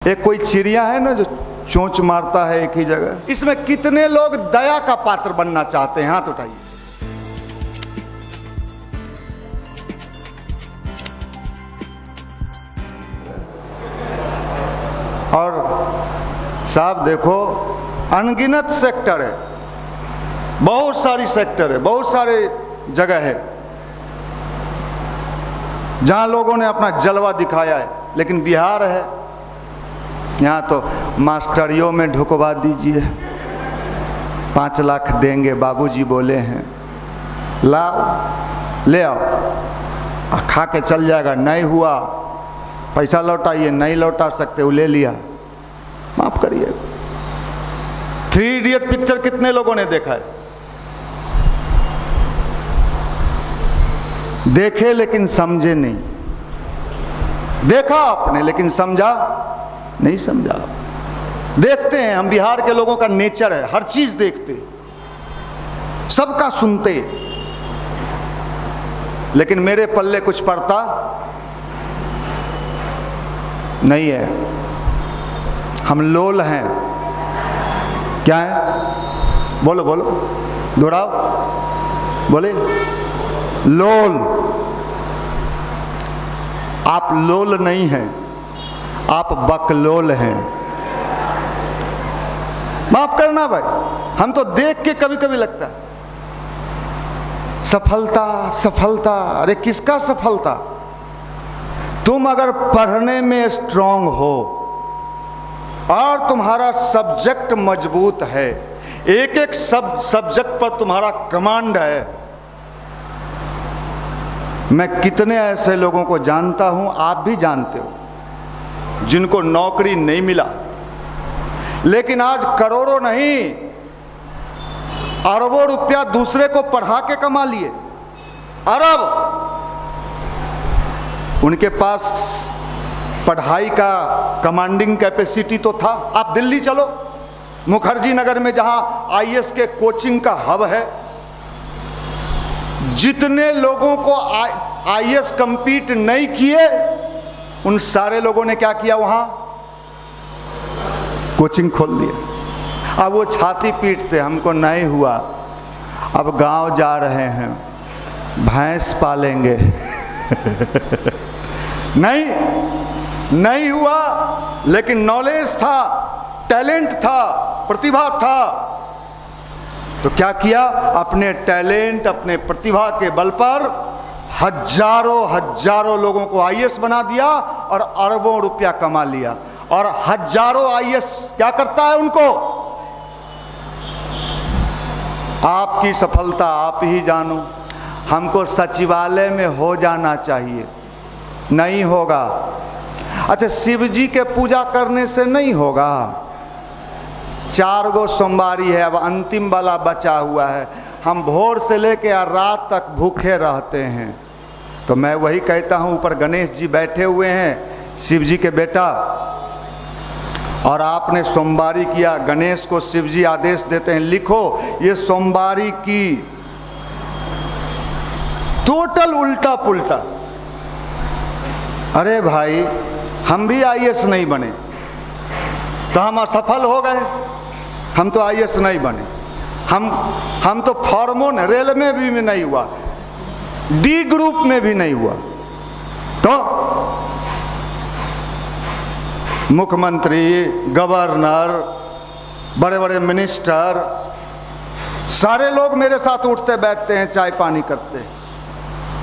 एक कोई चिड़िया है ना जो चोंच मारता है एक ही जगह, इसमें कितने लोग दया का पात्र बनना चाहते हैं? हाथ उठाइए। और साहब देखो, अनगिनत सेक्टर है, बहुत सारी सेक्टर है, बहुत सारे जगह है जहां लोगों ने अपना जलवा दिखाया है। लेकिन बिहार है, यहाँ तो मास्टरियों में ढुकवा दीजिए, 5 लाख देंगे, बाबूजी बोले हैं, लाओ ले आओ, खा के चल जाएगा, नहीं हुआ पैसा लौटाइए, नहीं लौटा सकते वो ले लिया, माफ करिए। 3 इडियट पिक्चर कितने लोगों ने देखा है? देखे लेकिन समझे नहीं, देखा आपने लेकिन समझा नहीं समझा। देखते हैं हम, बिहार के लोगों का नेचर है, हर चीज देखते, सबका सुनते, लेकिन मेरे पल्ले कुछ पड़ता नहीं है। हम लोल हैं। क्या है? बोलो बोलो, दोहराओ, बोले लोल। आप लोल नहीं हैं, आप बकलोल हैं। माफ करना भाई, हम तो देख के कभी कभी लगता है सफलता सफलता। अरे किसका सफलता? तुम अगर पढ़ने में स्ट्रांग हो और तुम्हारा सब्जेक्ट मजबूत है, एक एक सब्जेक्ट पर तुम्हारा कमांड है। मैं कितने ऐसे लोगों को जानता हूं, आप भी जानते हो, जिनको नौकरी नहीं मिला, लेकिन आज करोड़ों नहीं अरबों रुपया दूसरे को पढ़ा के कमा लिए, अरब। उनके पास पढ़ाई का कमांडिंग कैपेसिटी तो था। आप दिल्ली चलो, मुखर्जी नगर में जहां आईएएस के कोचिंग का हब है, जितने लोगों को आईएएस कंपीट नहीं किए, उन सारे लोगों ने क्या किया? वहां कोचिंग खोल दिया। अब वो छाती पीटते, हमको नहीं हुआ, अब गांव जा रहे हैं, भैंस पालेंगे। नहीं हुआ, लेकिन नॉलेज था, टैलेंट था, प्रतिभा था, तो क्या किया? अपने टैलेंट, अपने प्रतिभा के बल पर हजारों लोगों को आईएएस बना दिया और अरबों रुपया कमा लिया। और हजारों आईएएस क्या करता है उनको? आपकी सफलता आप ही जानो। हमको सचिवालय में हो जाना चाहिए, नहीं होगा। अच्छा, शिव जी के पूजा करने से नहीं होगा। 4 गो सोमवारी है, अब अंतिम वाला बचा हुआ है, हम भोर से लेकर रात तक भूखे रहते हैं। तो मैं वही कहता हूँ, ऊपर गणेश जी बैठे हुए हैं, शिव जी के बेटा, और आपने सोमवारी किया, गणेश को शिव जी आदेश देते हैं, लिखो ये सोमवारी की। टोटल उल्टा पुल्टा। अरे भाई, हम भी आईएएस नहीं बने तो हम असफल हो गए। हम तो आईएएस नहीं बने, हम तो फॉर्मों ने रेल में भी नहीं हुआ, डी ग्रुप में भी नहीं हुआ। तो मुख्यमंत्री, गवर्नर, बड़े बड़े मिनिस्टर, सारे लोग मेरे साथ उठते बैठते हैं, चाय पानी करते।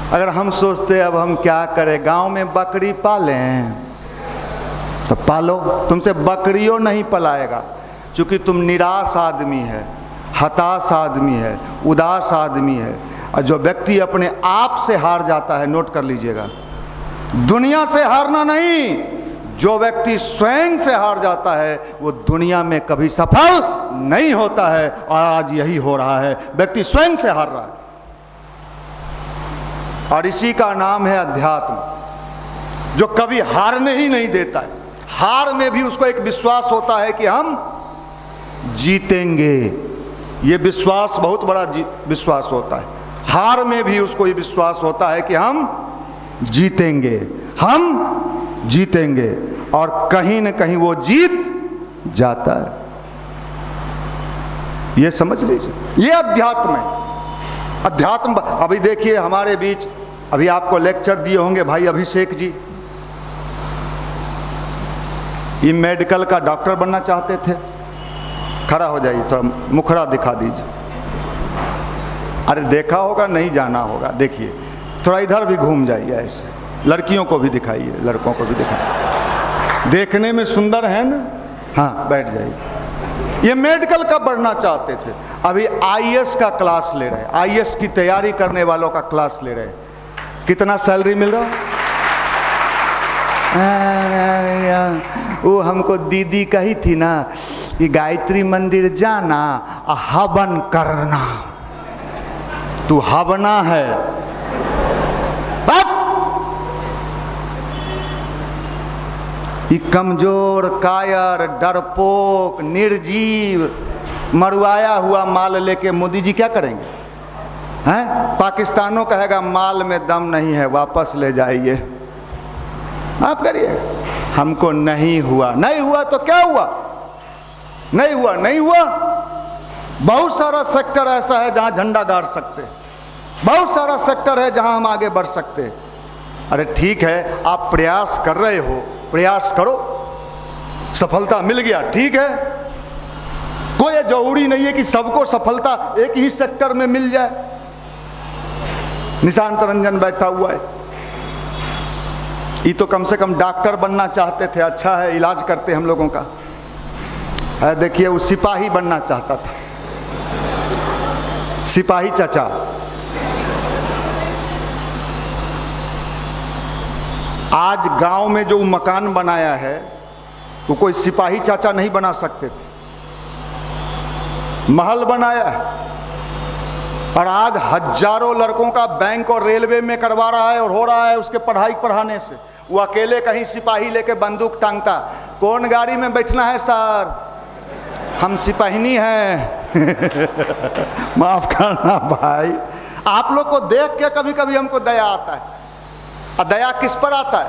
अगर हम सोचते अब हम क्या करें, गांव में बकरी पालें, तो पालो, तुमसे बकरियों नहीं पलाएगा, क्योंकि तुम निराश आदमी है, हताश आदमी है, उदास आदमी है। और जो व्यक्ति अपने आप से हार जाता है, नोट कर लीजिएगा, दुनिया से हारना नहीं, जो व्यक्ति स्वयं से हार जाता है वो दुनिया में कभी सफल नहीं होता है। और आज यही हो रहा है, व्यक्ति स्वयं से हार रहा है, और इसी का नाम है अध्यात्म, जो कभी हारने ही नहीं देता है। हार में भी उसको एक विश्वास होता है कि हम जीतेंगे, ये विश्वास बहुत बड़ा विश्वास होता है। हार में भी उसको ये विश्वास होता है कि हम जीतेंगे, हम जीतेंगे। और कहीं न कहीं वो जीत जाता है। ये समझ लीजिए, ये अध्यात्म है। अध्यात्म अभी देखिए हमारे बीच अभी आपको लेक्चर दिए होंगे भाई अभिषेक जी, ये मेडिकल का डॉक्टर बनना चाहते थे। खड़ा हो जाइए, थोड़ा मुखड़ा दिखा दीजिए। अरे देखा होगा, नहीं जाना होगा। देखिए थोड़ा इधर भी घूम जाइए, ऐसे लड़कियों को भी दिखाइए, लड़कों को भी दिखाइए। देखने में सुंदर है ना? हाँ बैठ जाइए। ये मेडिकल का बढ़ना चाहते थे, अभी आईएएस का क्लास ले रहे हैं, आईएएस की तैयारी करने वालों का क्लास ले रहे हैं। कितना सैलरी मिल रहा? वो हमको दीदी कही थी ना कि गायत्री मंदिर जाना और हवन करना, तू हवना है। ये कमजोर, कायर, डरपोक, निर्जीव, मरुआया हुआ माल लेके मोदी जी क्या करेंगे? हैं? पाकिस्तानों कहेगा माल में दम नहीं है, वापस ले जाइए। आप करिए। हमको नहीं हुआ, नहीं हुआ तो क्या हुआ? नहीं हुआ, नहीं हुआ। बहुत सारा सेक्टर ऐसा है जहां झंडा गाड़ सकते, बहुत सारा सेक्टर है जहां हम आगे बढ़ सकते। अरे ठीक है, आप प्रयास कर रहे हो, प्रयास करो, सफलता मिल गया ठीक है। कोई जरूरी नहीं है कि सबको सफलता एक ही सेक्टर में मिल जाए। निशांत रंजन बैठा हुआ है, ये तो कम से कम डॉक्टर बनना चाहते थे, अच्छा है इलाज करते हम लोगों का। देखिए वो सिपाही बनना चाहता था, सिपाही चाचा। आज गांव में जो मकान बनाया है वो कोई सिपाही चाचा नहीं बना सकते थे, महल बनाया है। और आज हजारों लड़कों का बैंक और रेलवे में करवा रहा है और हो रहा है उसके पढ़ाई पढ़ाने से। वो अकेले कहीं सिपाही लेके बंदूक टांगता, कौन गाड़ी में बैठना है सर? हम सिपाहिनी हैं। माफ करना भाई, आप लोग को देख के कभी कभी हमको दया आता है। और दया किस पर आता है?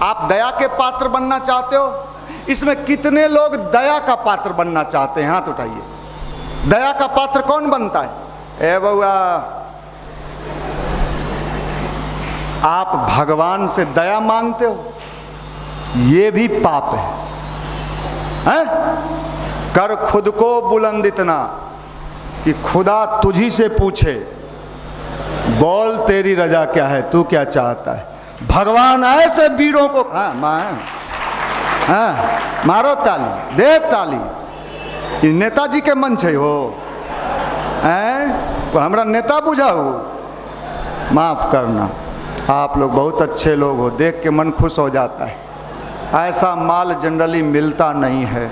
आप दया के पात्र बनना चाहते हो? इसमें कितने लोग दया का पात्र बनना चाहते हैं? हाथ उठाइए। दया का पात्र कौन बनता है? ए बउआ, आप भगवान से दया मांगते हो, ये भी पाप है? कर खुद को बुलंद इतना कि खुदा तुझी से पूछे, बोल तेरी रजा क्या है, तू क्या चाहता है। भगवान ऐसे वीरों को, हाँ मारो ताली, दे ताली। नेताजी के मन छे हो, हैं? हमरा नेता बुझाओ। माफ करना, आप लोग बहुत अच्छे लोग हो, देख के मन खुश हो जाता है। ऐसा माल जनरली मिलता नहीं है।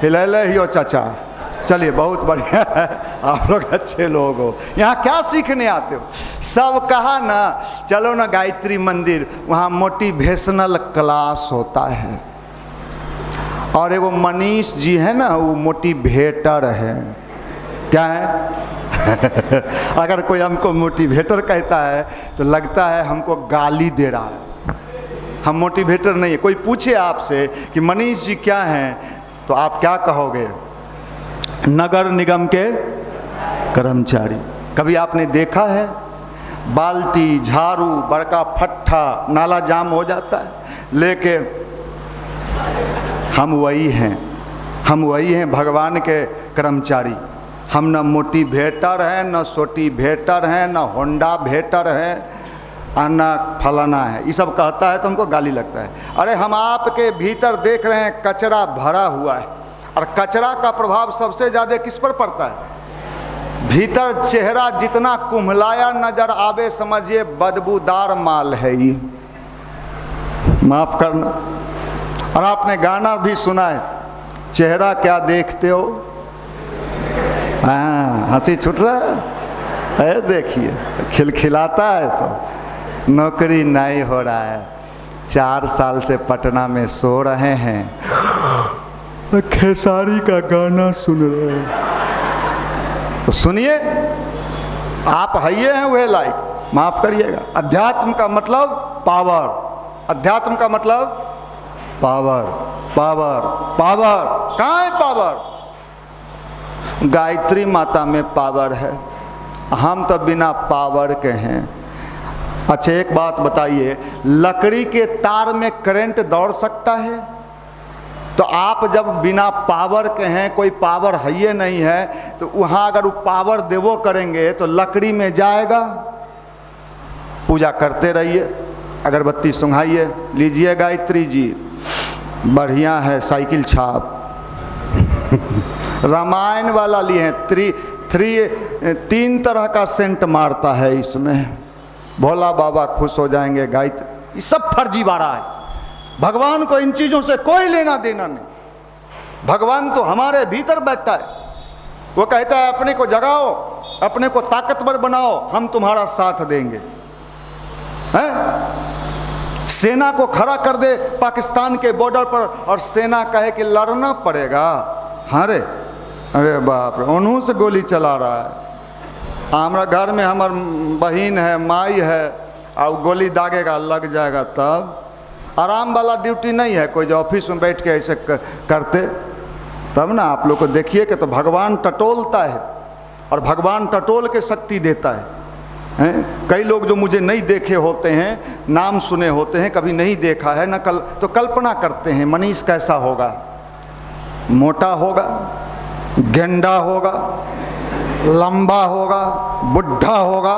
हिले ही हो चाचा, चलिए बहुत बढ़िया है, आप लोग अच्छे लोग हो। यहाँ क्या सीखने आते हो? सब कहा ना चलो ना गायत्री मंदिर, वहाँ मोटिवेशनल क्लास होता है। और वो मनीष जी है ना, वो मोटिवेटर है। क्या है? अगर कोई हमको मोटिवेटर कहता है तो लगता है हमको गाली दे रहा है। हम मोटिवेटर नहीं है। कोई पूछे आपसे कि मनीष जी क्या हैं, तो आप क्या कहोगे? नगर निगम के कर्मचारी। कभी आपने देखा है बाल्टी, झाड़ू, बड़का फट्टा, नाला जाम हो जाता है लेके? हम वही हैं, हम वही हैं भगवान के कर्मचारी। हम न मोटिवेटर हैं, न सोटिवेटर हैं, न होंडा भेटर हैं, और न फलाना है। ये सब कहता है तो हमको गाली लगता है। अरे हम आपके भीतर देख रहे हैं कचरा भरा हुआ है, और कचरा का प्रभाव सबसे ज़्यादा किस पर पड़ता है? भीतर चेहरा जितना कुम्हलाया नजर आवे, समझिए बदबूदार माल है ये। माफ करना। और आपने गाना भी सुना है, चेहरा क्या देखते हो। हाँ, हंसी छूट रहा है, देखिए खिलखिलाता है सब। नौकरी नहीं हो रहा है, 4 साल से पटना में सो रहे हैं, खेसारी का गाना सुन रहे हैं। तो सुनिए, आप हइये हैं वह लाइक। माफ करिएगा। अध्यात्म का मतलब पावर, अध्यात्म का मतलब पावर पावर पावर, कहाँ है पावर? गायत्री माता में पावर है, हम तो बिना पावर के हैं। अच्छा एक बात बताइए, लकड़ी के तार में करंट दौड़ सकता है? तो आप जब बिना पावर के हैं, कोई पावर है ये नहीं है, तो वहाँ अगर वो पावर देवो करेंगे तो लकड़ी में जाएगा। पूजा करते रहिए, अगरबत्ती सुंघाइए, लीजिए गायत्री जी, बढ़िया है साइकिल छाप रामायण वाला लिए हैं, 3 तरह का सेंट मारता है इसमें, भोला बाबा खुश हो जाएंगे। गायत्री, ये सब फर्जीवाड़ा है। भगवान को इन चीजों से कोई लेना देना नहीं। भगवान तो हमारे भीतर बैठा है। वो कहता है अपने को जगाओ, अपने को ताकतवर बनाओ, हम तुम्हारा साथ देंगे। हैं? सेना को खड़ा कर दे पाकिस्तान के बॉर्डर पर और सेना कहे कि लड़ना पड़ेगा। अरे अरे बाप रे, उन्हों से गोली चला रहा है। हमारा घर में हमार बहन है, माई है, और गोली दागेगा, लग जाएगा। तब आराम वाला ड्यूटी नहीं है कोई जो ऑफिस में बैठ के ऐसे करते। तब ना आप लोग को देखिए कि तो भगवान टटोलता है, और भगवान टटोल के शक्ति देता है। कई लोग जो मुझे नहीं देखे होते हैं, नाम सुने होते हैं, कभी नहीं देखा है न तो कल्पना करते हैं मनीष कैसा होगा, मोटा होगा, गेंडा होगा, लंबा होगा, बुढ़ा होगा,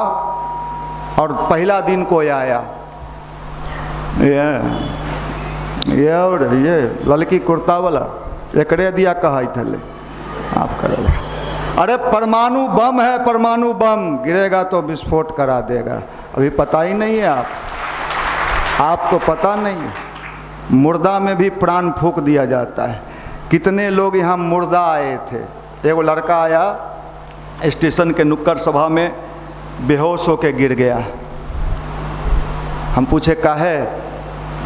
और पहला दिन कोई आया, ये लड़की कुर्ता वाला एकड़े दिया कहा थे आप करेगा। अरे परमाणु बम है, परमाणु बम गिरेगा तो विस्फोट करा देगा। अभी पता ही नहीं है आपको पता नहीं है, मुर्दा में भी प्राण फूंक दिया जाता है। कितने लोग यहाँ मुर्दा आए थे। एक लड़का आया स्टेशन के नुक्कड़ सभा में, बेहोश होके गिर गया। हम पूछे काहे?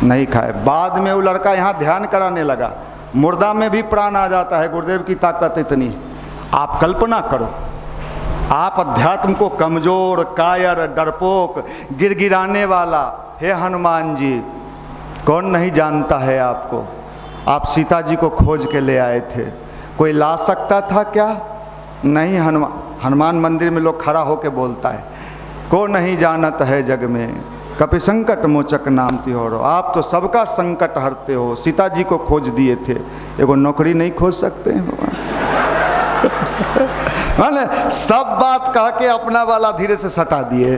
नहीं खाए। बाद में वो लड़का यहाँ ध्यान कराने लगा। मुर्दा में भी प्राण आ जाता है, गुरुदेव की ताकत इतनी। आप कल्पना करो, आप अध्यात्म को कमजोर, कायर, डरपोक, गिड़गिड़ाने वाला, हे हनुमान जी, कौन नहीं जानता है आपको? आप सीता जी को खोज के ले आए थे, कोई ला सकता था क्या? नहीं। हनुमान मंदिर में लोग खड़ा होके बोलता है, को नहीं जानत है जग में, कपि संकट मोचक नाम तिहोरो। आप तो सबका संकट हरते हो। सीता जी को खोज दिए थे, एगो नौकरी नहीं खोज सकते हैं भगवान? सब बात कह के अपना वाला धीरे से सटा दिए।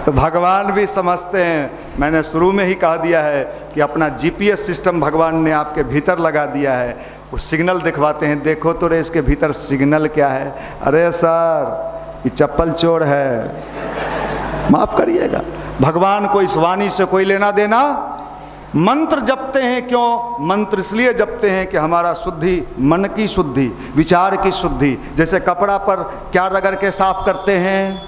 तो भगवान भी समझते हैं। मैंने शुरू में ही कह दिया है कि अपना जीपीएस सिस्टम भगवान ने आपके भीतर लगा दिया है। वो सिग्नल दिखवाते हैं, देखो तो रे इसके भीतर सिग्नल क्या है। अरे सर ये चप्पल चोर है, माफ करिएगा। भगवान को इस वाणी से कोई लेना देना। मंत्र जपते हैं क्यों? मंत्र इसलिए जपते हैं कि हमारा शुद्धि, मन की शुद्धि, विचार की शुद्धि। जैसे कपड़ा पर क्या रगड़ के साफ करते हैं?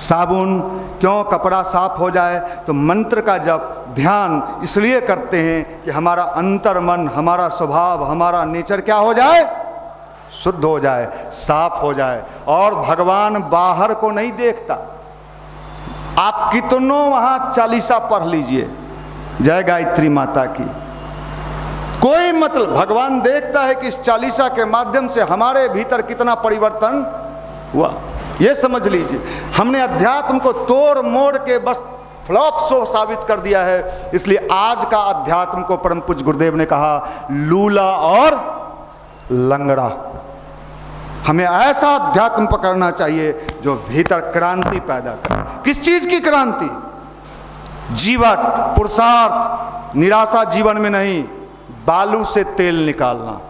साबुन। क्यों? कपड़ा साफ हो जाए। तो मंत्र का जप, ध्यान इसलिए करते हैं कि हमारा अंतर मन, हमारा स्वभाव, हमारा नेचर क्या हो जाए? शुद्ध हो जाए, साफ हो जाए। और भगवान बाहर को नहीं देखता। आप कितनों वहां चालीसा पढ़ लीजिए, जय गायत्री माता की, कोई मतलब, भगवान देखता है कि इस चालीसा के माध्यम से हमारे भीतर कितना परिवर्तन हुआ। ये समझ लीजिए, हमने अध्यात्म को तोड़ मोड़ के बस फ्लॉप शो साबित कर दिया है। इसलिए आज का अध्यात्म को परम पूज्य गुरुदेव ने कहा लूला और लंगड़ा। हमें ऐसा अध्यात्म पकड़ना चाहिए जो भीतर क्रांति पैदा करे। किस चीज की क्रांति? जीवन, पुरुषार्थ, निराशा जीवन में नहीं। बालू से तेल निकालना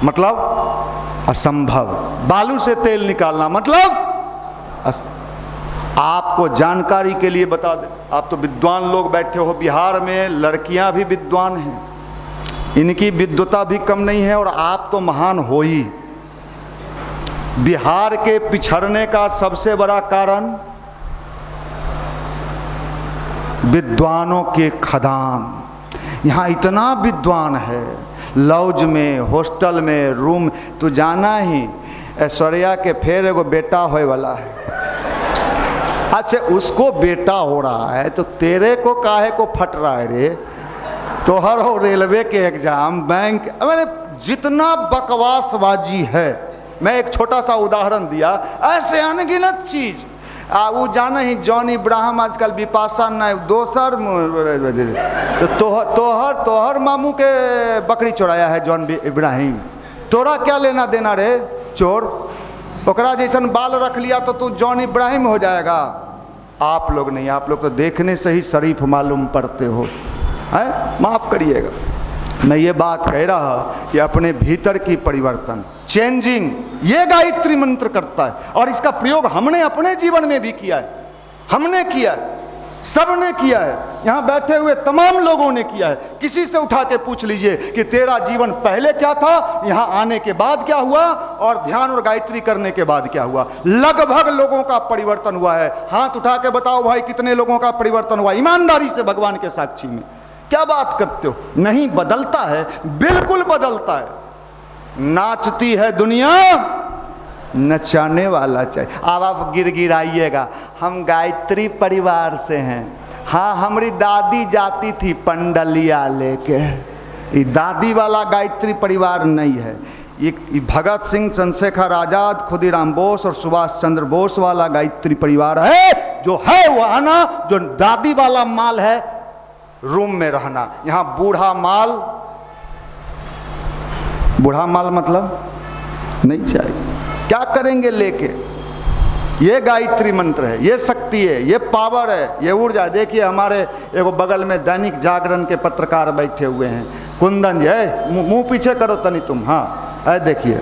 मतलब असंभव। बालू से तेल निकालना मतलब आपको जानकारी के लिए बता दें, आप तो विद्वान लोग बैठे हो, बिहार में लड़कियां भी विद्वान हैं, इनकी विद्वता भी कम नहीं है, और आप तो महान हो ही। बिहार के पिछड़ने का सबसे बड़ा कारण विद्वानों के खदान। यहाँ इतना विद्वान है, लॉज में, हॉस्टल में, रूम। तो जाना ही ऐश्वर्या के फिर एगो बेटा होए वाला है। अच्छा, उसको बेटा हो रहा है तो तेरे को काहे को फट रहा है रे? तोहर हो रेलवे के एग्जाम, बैंक, मैंने जितना बकवासबाजी है, मैं एक छोटा सा उदाहरण दिया, ऐसे अनगिनत चीज। वो जाना ही जॉन इब्राहिम आजकल विपाशा नहीं दोसर, तो तोहर मामू के बकरी चोराया है जॉन इब्राहिम, तोरा क्या लेना देना रे चोर? ओकरा जैसन बाल रख लिया तो तू जॉन इब्राहिम हो जाएगा। आप लोग नहीं, आप लोग तो देखने से ही शरीफ मालूम पड़ते हो, है? माफ करिएगा, मैं ये बात कह रहा कि अपने भीतर की परिवर्तन, चेंजिंग, ये गायत्री मंत्र करता है। और इसका प्रयोग हमने अपने जीवन में भी किया है, हमने किया है, सबने किया है, यहाँ बैठे हुए तमाम लोगों ने किया है। किसी से उठा के पूछ लीजिए कि तेरा जीवन पहले क्या था, यहाँ आने के बाद क्या हुआ, और ध्यान और गायत्री करने के बाद क्या हुआ। लगभग लोगों का परिवर्तन हुआ है। हाथ उठा के बताओ भाई कितने लोगों का परिवर्तन हुआ, ईमानदारी से भगवान के साक्षी में। क्या बात करते हो? नहीं बदलता है, बिल्कुल बदलता है। नाचती है दुनिया, नचाने वाला चाहिए। अब आप गिड़गिड़ाइएगा, हम गायत्री परिवार से हैं। हाँ, हमारी दादी जाती थी पंडलिया लेके, ये दादी वाला गायत्री परिवार नहीं है। ये भगत सिंह, चंद्रशेखर आजाद, खुदीराम बोस और सुभाष चंद्र बोस वाला गायत्री परिवार है। जो है वो आना, जो दादी वाला माल है रूम में रहना। यहाँ बूढ़ा माल मतलब नहीं चाहिए। क्या करेंगे लेके? ये गायत्री मंत्र है, ये शक्ति है, ये पावर है, ये ऊर्जा। देखिए हमारे एगो बगल में दैनिक जागरण के पत्रकार बैठे हुए हैं, कुंदन जी, मुंह पीछे करो तनी तुम। हाँ, ऐ देखिए,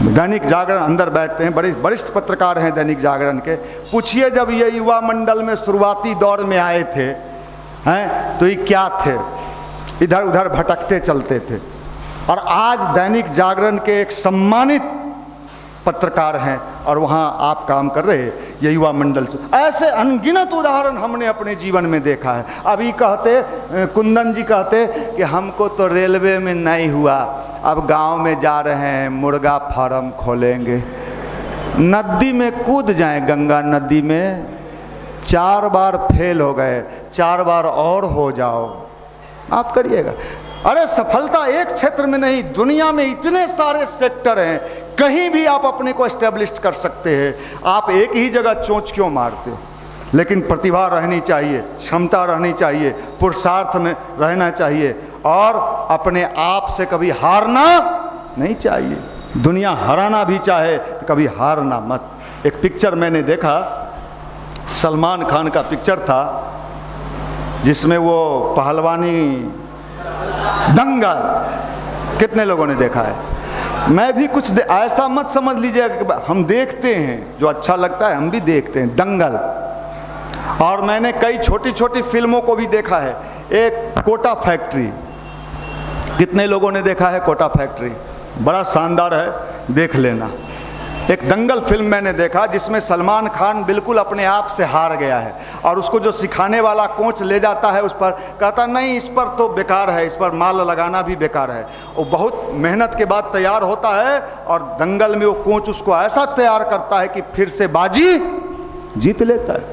दैनिक जागरण अंदर बैठते हैं, बड़े वरिष्ठ पत्रकार हैं दैनिक जागरण के। पूछिए जब ये युवा मंडल में शुरुआती दौर में आए थे, हैं, तो ये क्या थे? इधर उधर भटकते चलते थे, और आज दैनिक जागरण के एक सम्मानित पत्रकार हैं और वहाँ आप काम कर रहे हैं ये युवा मंडल से। ऐसे अनगिनत उदाहरण हमने अपने जीवन में देखा है। अभी कहते, कुंदन जी कहते कि हमको तो रेलवे में नहीं हुआ, अब गांव में जा रहे हैं, मुर्गा फार्म खोलेंगे। नदी में कूद जाएं, गंगा नदी में 4 बार फेल हो गए, 4 बार और हो जाओ। आप करिएगा। अरे सफलता एक क्षेत्र में नहीं, दुनिया में इतने सारे सेक्टर हैं, कहीं भी आप अपने को एस्टेब्लिश कर सकते हैं। आप एक ही जगह चोंच क्यों मारते हो? लेकिन प्रतिभा रहनी चाहिए, क्षमता रहनी चाहिए, पुरुषार्थ में रहना चाहिए, और अपने आप से कभी हारना नहीं चाहिए। दुनिया हराना भी चाहे तो कभी हारना मत। एक पिक्चर मैंने देखा, सलमान खान का पिक्चर था, जिसमें वो पहलवानी, दंगल, कितने लोगों ने देखा है? मैं भी कुछ ऐसा मत समझ लीजिएगा कि हम देखते हैं जो अच्छा लगता है, हम भी देखते हैं दंगल। और मैंने कई छोटी छोटी फिल्मों को भी देखा है। एक कोटा फैक्ट्री, कितने लोगों ने देखा है? कोटा फैक्ट्री बड़ा शानदार है, देख लेना। एक दंगल फिल्म मैंने देखा जिसमें सलमान खान बिल्कुल अपने आप से हार गया है, और उसको जो सिखाने वाला कोच ले जाता है उस पर, कहता नहीं इस पर तो बेकार है, इस पर माल लगाना भी बेकार है। वो बहुत मेहनत के बाद तैयार होता है, और दंगल में वो कोच उसको ऐसा तैयार करता है कि फिर से बाजी जीत लेता है।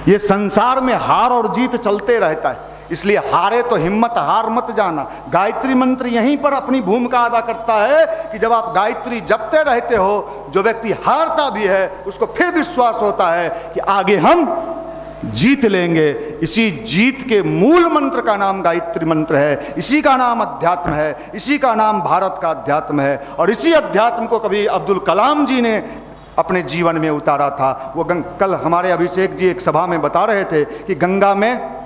ये संसार में हार और जीत चलते रहता है, इसलिए हारे तो हिम्मत हार मत जाना। गायत्री मंत्र यहीं पर अपनी भूमिका अदा करता है कि जब आप गायत्री जपते रहते हो, जो व्यक्ति हारता भी है उसको फिर विश्वास होता है कि आगे हम जीत लेंगे। इसी जीत के मूल मंत्र का नाम गायत्री मंत्र है, इसी का नाम अध्यात्म है, इसी का नाम भारत का अध्यात्म है। और इसी अध्यात्म को कभी अब्दुल कलाम जी ने अपने जीवन में उतारा था। वो कल हमारे अभिषेक जी एक सभा में बता रहे थे कि गंगा में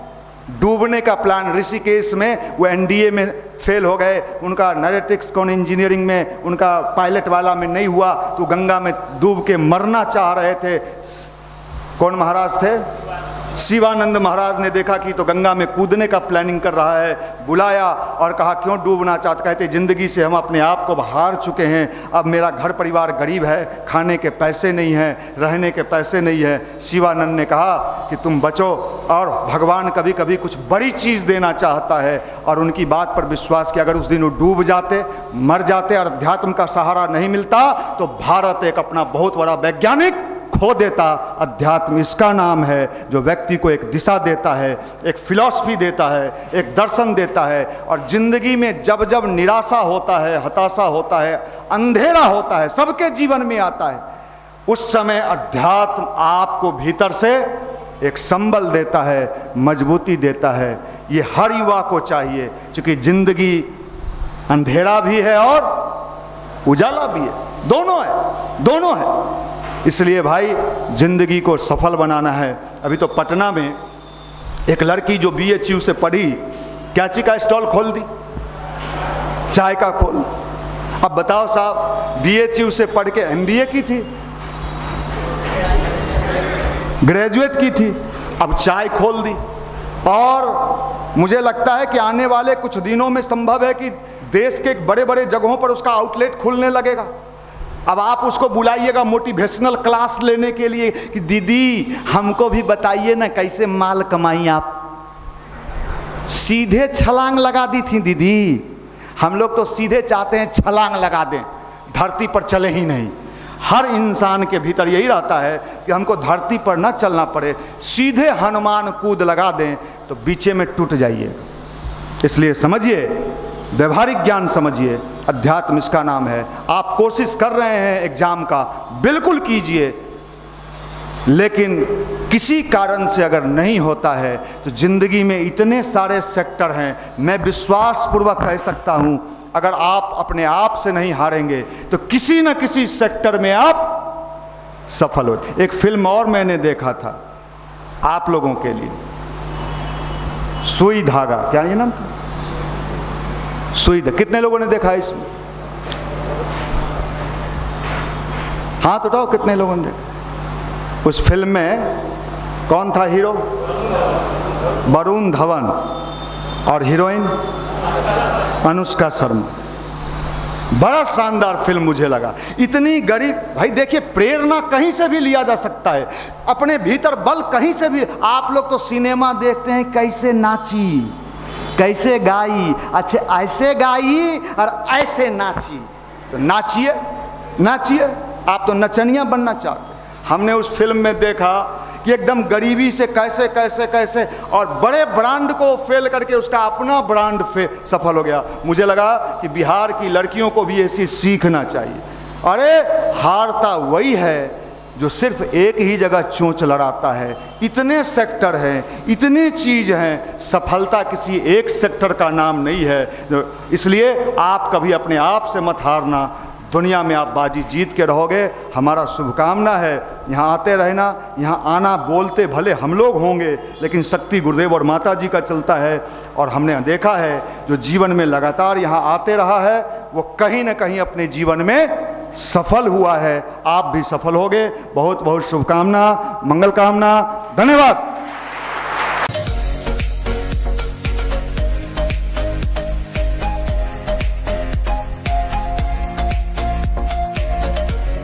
डूबने का प्लान, ऋषिकेश में वो एनडीए में फेल हो गए, उनका नारेटिक्स कौन इंजीनियरिंग में उनका पायलट वाला में नहीं हुआ, तो गंगा में डूब के मरना चाह रहे थे। कौन महाराज थे? शिवानंद महाराज ने देखा कि तो गंगा में कूदने का प्लानिंग कर रहा है, बुलाया और कहा क्यों डूबना चाहते? कहते जिंदगी से हम अपने आप को हार चुके हैं, अब मेरा घर परिवार गरीब है, खाने के पैसे नहीं हैं, रहने के पैसे नहीं है। शिवानंद ने कहा कि तुम बचो, और भगवान कभी कभी कुछ बड़ी चीज़ देना चाहता है। और उनकी बात पर विश्वास किया। अगर उस दिन वो डूब जाते, मर जाते और अध्यात्म का सहारा नहीं मिलता, तो भारत एक अपना बहुत बड़ा वैज्ञानिक खो देता। अध्यात्म इसका नाम है जो व्यक्ति को एक दिशा देता है, एक फिलॉसफी देता है, एक दर्शन देता है। और जिंदगी में जब जब निराशा होता है, हताशा होता है, अंधेरा होता है, सबके जीवन में आता है, उस समय अध्यात्म आपको भीतर से एक संबल देता है, मजबूती देता है। ये हर युवा को चाहिए, क्योंकि जिंदगी अंधेरा भी है और उजाला भी है, दोनों है, दोनों है। इसलिए भाई जिंदगी को सफल बनाना है। अभी तो पटना में एक लड़की जो BHU से पढ़ी, कैंची का स्टॉल खोल दी, चाय का खोल। अब बताओ साहब, BHU से पढ़ के MBA की थी, ग्रेजुएट की थी, अब चाय खोल दी। और मुझे लगता है कि आने वाले कुछ दिनों में संभव है कि देश के बड़े बड़े जगहों पर उसका आउटलेट खुलने लगेगा। अब आप उसको बुलाइएगा मोटिवेशनल क्लास लेने के लिए कि दीदी हमको भी बताइए ना कैसे माल कमाई आप। सीधे छलांग लगा दी थी दीदी। हम लोग तो सीधे चाहते हैं छलांग लगा दें, धरती पर चले ही नहीं। हर इंसान के भीतर यही रहता है कि हमको धरती पर ना चलना पड़े, सीधे हनुमान कूद लगा दें तो बीचे में टूट जाइए। इसलिए समझिए, व्यवहारिक ज्ञान समझिए, अध्यात्म इसका नाम है। आप कोशिश कर रहे हैं एग्जाम का, बिल्कुल कीजिए, लेकिन किसी कारण से अगर नहीं होता है तो जिंदगी में इतने सारे सेक्टर हैं। मैं विश्वास पूर्वक कह सकता हूं, अगर आप अपने आप से नहीं हारेंगे तो किसी न किसी सेक्टर में आप सफल हो। एक फिल्म और मैंने देखा था आप लोगों के लिए, सुई धागा, क्या ये नाम था, सुई धागा। कितने लोगों ने देखा इसमें? हाथ उठाओ, कितने लोगों ने देखा? उस फिल्म में कौन था हीरो? वरुण धवन और हीरोइन अनुष्का शर्मा। बड़ा शानदार फिल्म मुझे लगा। इतनी गरीब, भाई देखिए, प्रेरणा कहीं से भी लिया जा सकता है, अपने भीतर बल कहीं से भी। आप लोग तो सिनेमा देखते हैं कैसे नाची, कैसे गाई, अच्छा ऐसे गाई और ऐसे नाची, तो नाचिए नाचिए, आप तो नचनिया बनना चाहते। हमने उस फिल्म में देखा कि एकदम गरीबी से कैसे कैसे कैसे और बड़े ब्रांड को फेल करके उसका अपना ब्रांड सफल हो गया। मुझे लगा कि बिहार की लड़कियों को भी ऐसी सीखना चाहिए। अरे हारता वही है जो सिर्फ एक ही जगह चोंच लड़ाता है। इतने सेक्टर हैं, इतनी चीज़ हैं, सफलता किसी एक सेक्टर का नाम नहीं है। इसलिए आप कभी अपने आप से मत हारना, दुनिया में आप बाजी जीत के रहोगे। हमारा शुभकामना है, यहाँ आते रहना। यहाँ आना बोलते भले हम लोग होंगे, लेकिन शक्ति गुरुदेव और माता जी का चलता है। और हमने देखा है जो जीवन में लगातार यहाँ आते रहा है वो कहीं ना कहीं अपने जीवन में सफल हुआ है। आप भी सफल होगे। बहुत बहुत शुभकामना, मंगल कामना, धन्यवाद।